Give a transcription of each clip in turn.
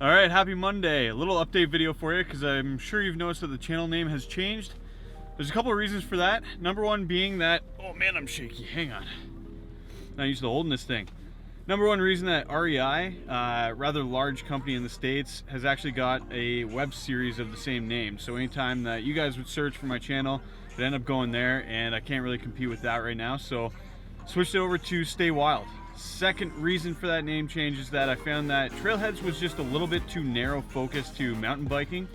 All right, happy Monday. A little update video for you because I'm sure you've noticed that the channel name has changed. There's a couple of reasons for that. Number one being that, oh man, I'm shaky. Hang on. Not used to holding this thing. Number one reason that REI, rather large company in the States, has actually got a web series of the same name. So anytime that you guys would search for my channel, it end up going there, and I can't really compete with that right now. So switched it over to Stay Wild. Second reason for that name change is that I found that Trailheads was just a little bit too narrow focused to mountain biking.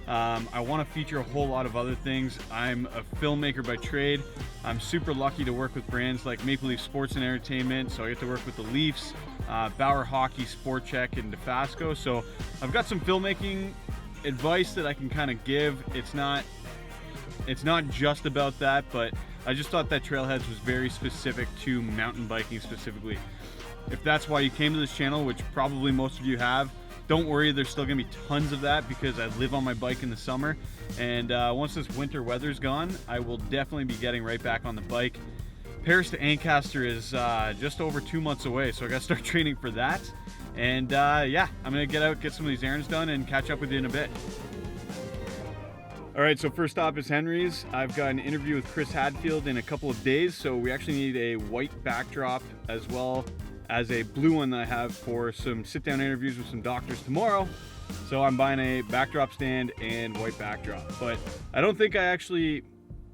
I want to feature a whole lot of other things. I'm a filmmaker by trade. I'm super lucky to work with brands like Maple Leaf Sports and Entertainment, so I get to work with the Leafs, Bauer Hockey, Sport Check, and DeFasco. So I've got some filmmaking advice that I can kind of give. It's not just about that, but I just thought that Trailheads was very specific to mountain biking specifically. If that's why you came to this channel, which probably most of you have, don't worry, there's still gonna be tons of that because I live on my bike in the summer. And once this winter weather's gone, I will definitely be getting right back on the bike. Paris to Ancaster is just over 2 months away, so I gotta start training for that. And yeah, I'm gonna get out, get some of these errands done, and catch up with you in a bit. All right, so first stop is Henry's. I've got an interview with Chris Hadfield in a couple of days, so we actually need a white backdrop as well as a blue one that I have for some sit-down interviews with some doctors tomorrow. So I'm buying a backdrop stand and white backdrop. But I don't think I actually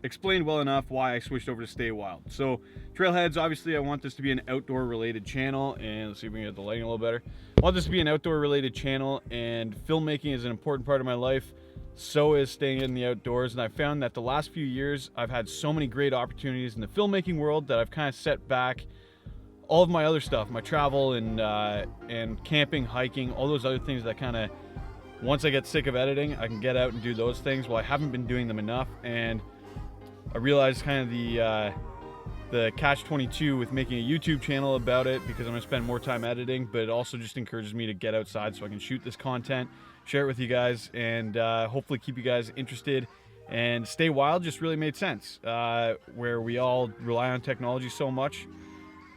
explained well enough why I switched over to Stay Wild. So Trailheads, obviously I want this to be an outdoor related channel, and let's see if we can get the lighting a little better. I want this to be an outdoor related channel, and filmmaking is an important part of my life. So is staying in the outdoors, and I found that the last few years I've had so many great opportunities in the filmmaking world that I've kind of set back all of my other stuff, my travel and camping, hiking, all those other things that kind of, once I get sick of editing, I can get out and do those things. Well, I haven't been doing them enough, and I realized kind of the catch-22 with making a YouTube channel about it, because I'm gonna spend more time editing, but it also just encourages me to get outside so I can shoot this content, share it with you guys, and hopefully keep you guys interested. And Stay Wild just really made sense, where we all rely on technology so much.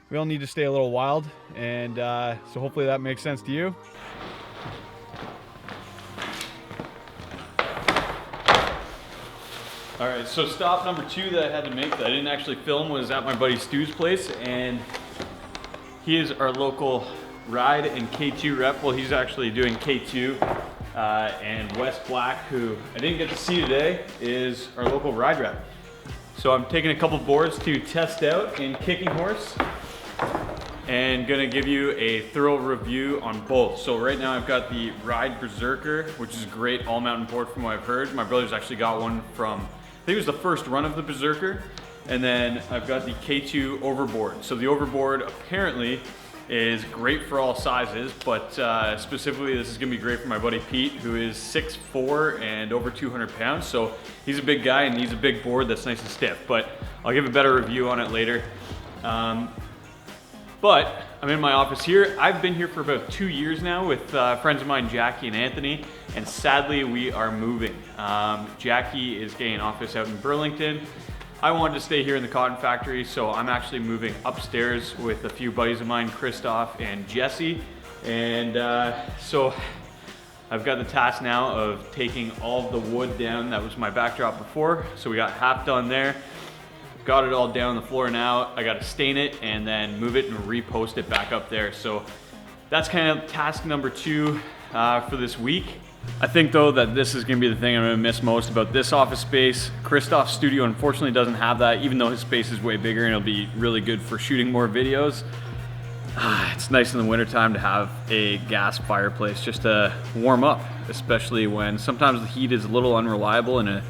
We all need to stay a little wild, and so hopefully that makes sense to you. All right, so stop number 2 that I had to make that I didn't actually film was at my buddy Stu's place, and he is our local ride and K2 rep. Well, he's actually doing K2, and Wes Black, who I didn't get to see today, is our local ride rep. So I'm taking a couple boards to test out in Kicking Horse, and gonna give you a thorough review on both. So right now I've got the Ride Berserker, which is a great all mountain board from what I've heard. My brother's actually got one from, I think it was the first run of the Berserker. And then I've got the K2 Overboard. So the Overboard apparently is great for all sizes, but specifically this is gonna be great for my buddy Pete, who is 6'4" and over 200 pounds. So he's a big guy and needs a big board that's nice and stiff, but I'll give a better review on it later. But I'm in my office here. I've been here for about 2 years now with friends of mine, Jackie and Anthony, and sadly we are moving. Jackie is getting an office out in Burlington. I wanted to stay here in the cotton factory, so I'm actually moving upstairs with a few buddies of mine, Christoph and Jesse. And so I've got the task now of taking all of the wood down that was my backdrop before. So we got half done there. Got it all down on the floor now. I gotta stain it and then move it and repost it back up there. So that's kind of task number 2 for this week. I think though that this is gonna be the thing I'm gonna miss most about this office space. Christoph's studio unfortunately doesn't have that, even though his space is way bigger and it'll be really good for shooting more videos. It's nice in the wintertime to have a gas fireplace just to warm up, especially when sometimes the heat is a little unreliable in an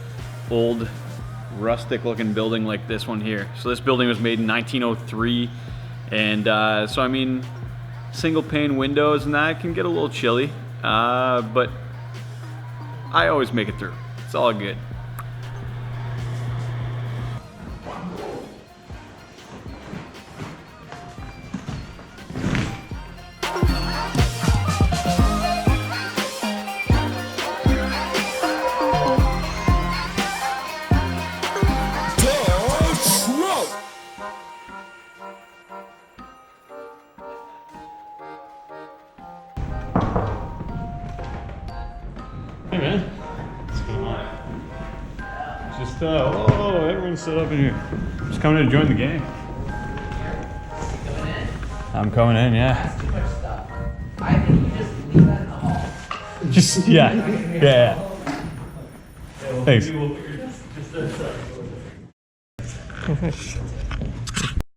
old rustic looking building like this one here. So this building was made in 1903, and so I mean, single pane windows and that can get a little chilly, but I always make it through. It's all good. Hey man, what's going on? Just oh, everyone's set up in here. Just coming to join the gang. I'm coming in, yeah. Too much stuff. I think you just leave that in the hall. Just yeah. Thanks.